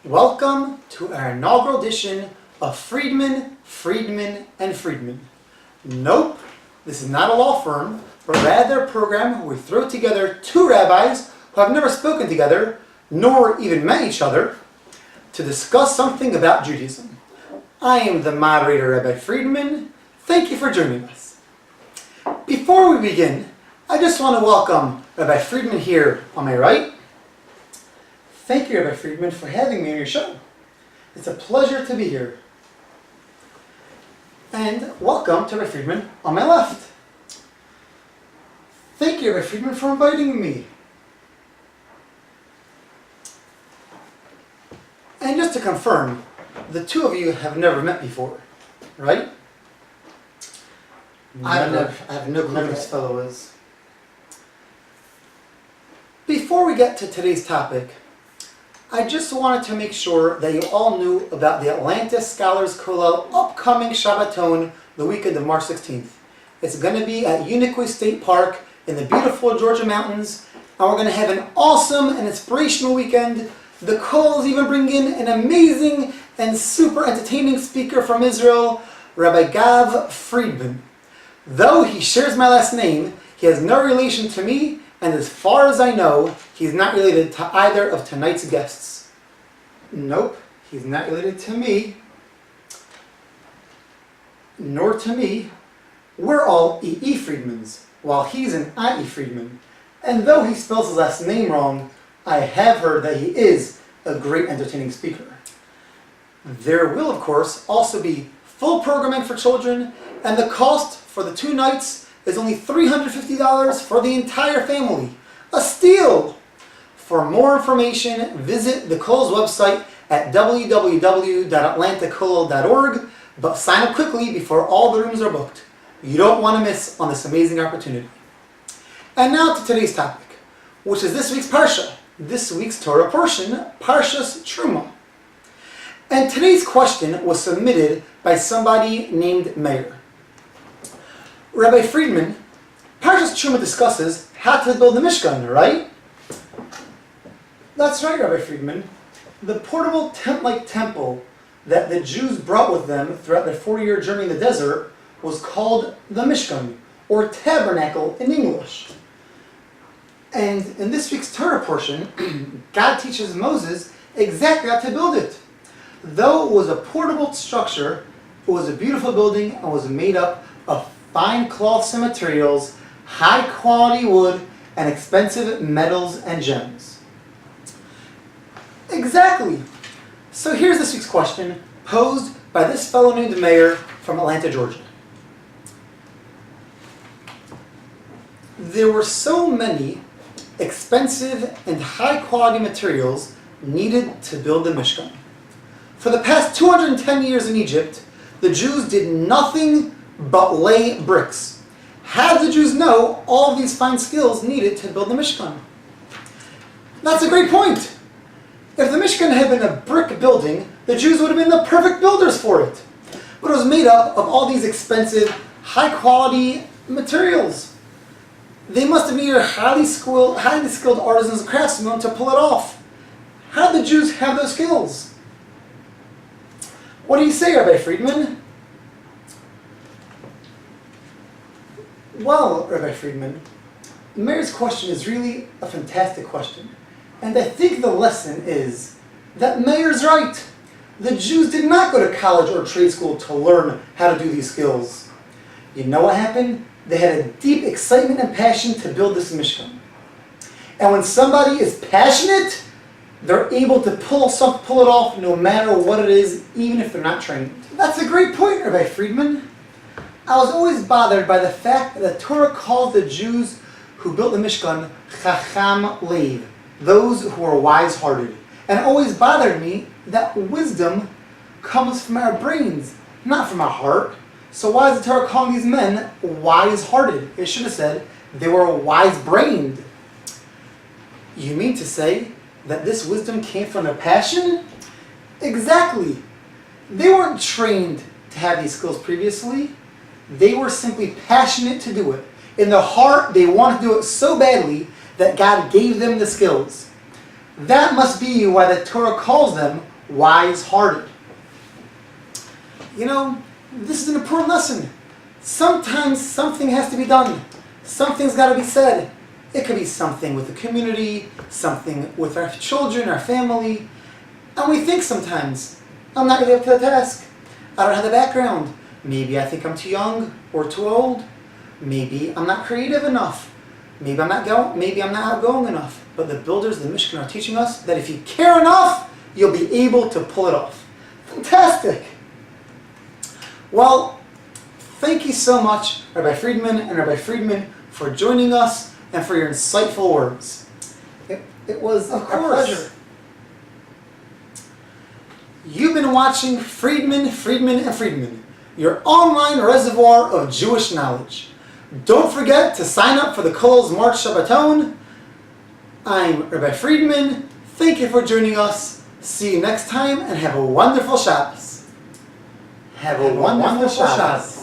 Welcome to our inaugural edition of Freedman, and Freedman. Nope, this is not a law firm, but rather a program where we throw together two rabbis who have never spoken together, nor even met each other, to discuss something about Judaism. I am the moderator, Rabbi Freedman. Thank you for joining us. Before we begin, I just want to welcome Rabbi Freedman here on my right. Thank you, Rabbi Freedman, for having me on your show. It's a pleasure to be here. And welcome to Rabbi Freedman on my left. Thank you, Rabbi Freedman, for inviting me. And just to confirm, the two of you have never met before, right? I have no clue who this fellow is. Before we get to today's topic, I just wanted to make sure that you all knew about the Atlanta Scholars Kollel upcoming Shabbaton the weekend of March 16th. It's going to be at Unicoi State Park in the beautiful Georgia mountains, and we're going to have an awesome and inspirational weekend. The Kollels even bring in an amazing and super entertaining speaker from Israel, Rabbi Freedman. Though he shares my last name, he has no relation to me, and as far as I know, he's not related to either of tonight's guests. Nope, he's not related to me, nor to me. We're all E.E. Friedmans, while he's an I.E. Friedman. And though he spells his last name wrong, I have heard that he is a great entertaining speaker. There will, of course, also be full programming for children, and the cost for the 2 nights is only $350 for the entire family. A steal! For more information, visit the Kollel's website at www.atlantakollel.org, but sign up quickly before all the rooms are booked. You don't want to miss on this amazing opportunity. And now to today's topic, which is this week's Parsha, this week's Torah portion, Parshas Terumah. And today's question was submitted by somebody named Meir. Rabbi Freedman, Parshas Terumah discusses how to build the Mishkan, right? That's right, Rabbi Freedman. The portable tent-like temple that the Jews brought with them throughout their 40-year journey in the desert was called the Mishkan, or Tabernacle in English. And in this week's Torah portion, God teaches Moses exactly how to build it. Though it was a portable structure, it was a beautiful building and was made up of fine cloths and materials, high quality wood, and expensive metals and gems. Exactly. So here's this week's question, posed by this fellow named Meir from Atlanta, Georgia. There were so many expensive and high quality materials needed to build the Mishkan. For the past 210 years in Egypt, the Jews did nothing but lay bricks. How did the Jews know all of these fine skills needed to build the Mishkan? That's a great point. If the Mishkan had been a brick building, the Jews would have been the perfect builders for it. But it was made up of all these expensive, high-quality materials. They must have needed highly skilled artisans and craftsmen to pull it off. How did the Jews have those skills? What do you say, Rabbi Freedman? Well, Rabbi Freedman, Meir's question is really a fantastic question. And I think the lesson is that Meir's right. The Jews did not go to college or trade school to learn how to do these skills. You know what happened? They had a deep excitement and passion to build this Mishkan. And when somebody is passionate, they're able to pull it off no matter what it is, even if they're not trained. That's a great point, Rabbi Freedman. I was always bothered by the fact that the Torah calls the Jews who built the Mishkan Chacham Lev, those who are wise-hearted. And it always bothered me that wisdom comes from our brains, not from our heart. So why is the Torah calling these men wise-hearted? It should have said they were wise-brained. You mean to say that this wisdom came from their passion? Exactly. They weren't trained to have these skills previously. They were simply passionate to do it. In their heart, they wanted to do it so badly that God gave them the skills. That must be why the Torah calls them wise-hearted. You know, this is an important lesson. Sometimes something has to be done. Something's got to be said. It could be something with the community, something with our children, our family. And we think sometimes, I'm not going to get up to the task. I don't have the background. Maybe I think I'm too young or too old. Maybe I'm not creative enough. Maybe I'm not outgoing enough. But the builders of the Mishkan are teaching us that if you care enough, you'll be able to pull it off. Fantastic. Well, thank you so much, Rabbi Freedman and Rabbi Freedman, for joining us and for your insightful words. It was a pleasure. You've been watching Freedman, and Freedman, your online reservoir of Jewish knowledge. Don't forget to sign up for the Kollel's March Shabbaton. I'm Rabbi Freedman. Thank you for joining us. See you next time and have a wonderful Shabbos. Have a wonderful Shabbos.